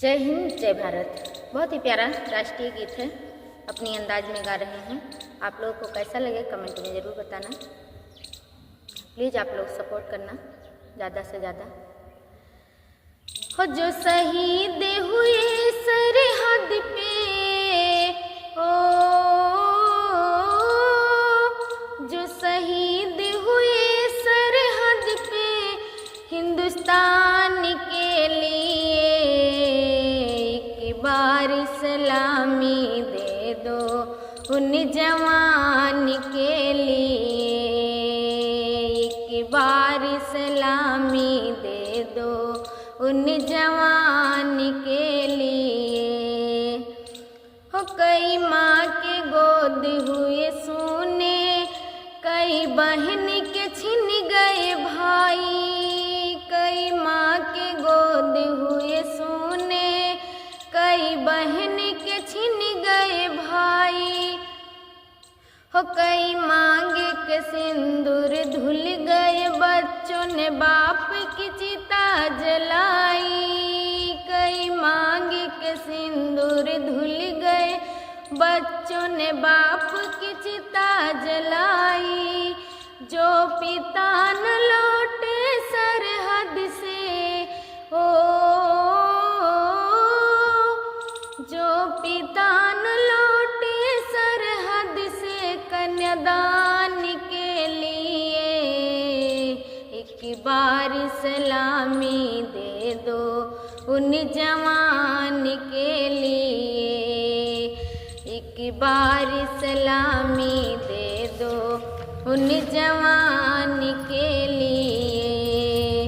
जय हिंद जय भारत। बहुत ही प्यारा राष्ट्रीय गीत है, अपनी अंदाज में गा रहे हैं। आप लोगों को कैसा लगे कमेंट में ज़रूर बताना। प्लीज़ आप लोग सपोर्ट करना ज़्यादा से ज़्यादा। हो जो शहीद हुए सरहद पे, ओ जो शहीद हुए सरहद पे हिंदुस्तान के लिए, एक बार सलामी दे दो उन जवान के लिए, एक बार सलामी दे दो उन जवान के लिए। हो कई माँ के गोद हुए सोने, कई बहन के छिन गए भाई, कई माँ के गोद हुए सोने, कई बहन के छिन गए भाई। हो कई मांगे के सिंदूर धुल गए, बच्चों ने बाप की चिता जलाई, कई मांगे के सिंदूर धुल गए, बच्चों ने बाप की चिता जलाई। जो पिता न लौटे सरहद से, ओ जो पिता न लौटे सरहद से कन्यादान के लिए, एक बार सलामी दे दो उन जवान के लिए, एक बार सलामी दे दो उन जवान के लिए।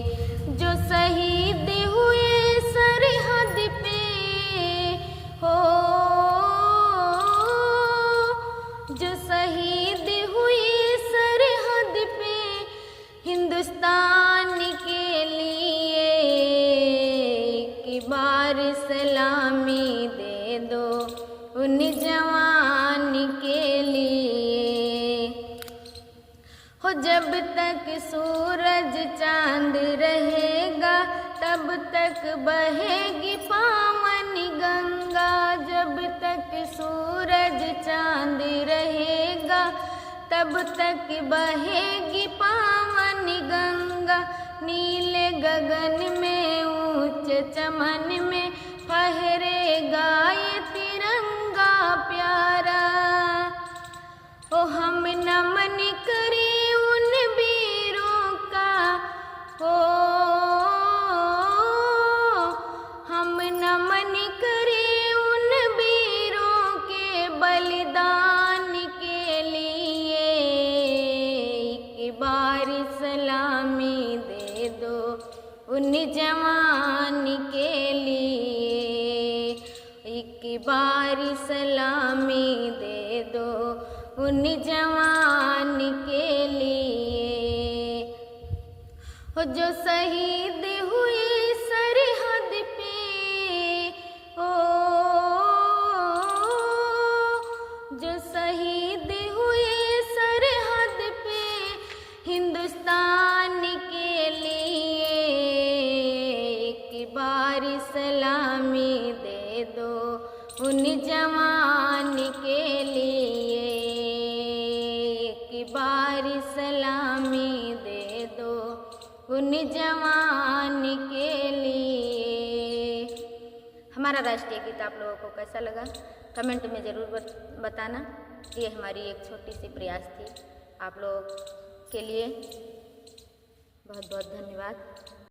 जो शहीद हुए सरहद पे, हो जो शहीद हुए सरहद पे हिंदुस्तान के लिए, एक बार सलामी दे दो उन जवान के लिए। हो जब तक सूरज चांद रहेगा तब तक बहेगी पावन गंगा, जब तक सूरज चांद रहेगा तब तक बहेगी पावन गंगा। नीले गगन में ऊंचे चमन में फहरेगा ये तिरंगा प्यारा। ओ हम नमन करें उन वीरों का, ओ हम नमन करें उन वीरों के बलिदान के लिए, एक बार सलामी दे दो उन जवान के लिए, एक बार सलामी दे दो उन जवान के लिए। हो जो शहीद हुए सरहद पे, ओ जो शहीद हुए सरहद पे हिंदुस्तान के लिए, एक बार सलामी दे दो उन जवान के लिए, एक बार सलामी दे दो उन जवान के लिए। हमारा राष्ट्रीय गीत आप लोगों को कैसा लगा कमेंट में ज़रूर बताना। ये हमारी एक छोटी सी प्रयास थी। आप लोगों के लिए बहुत बहुत धन्यवाद।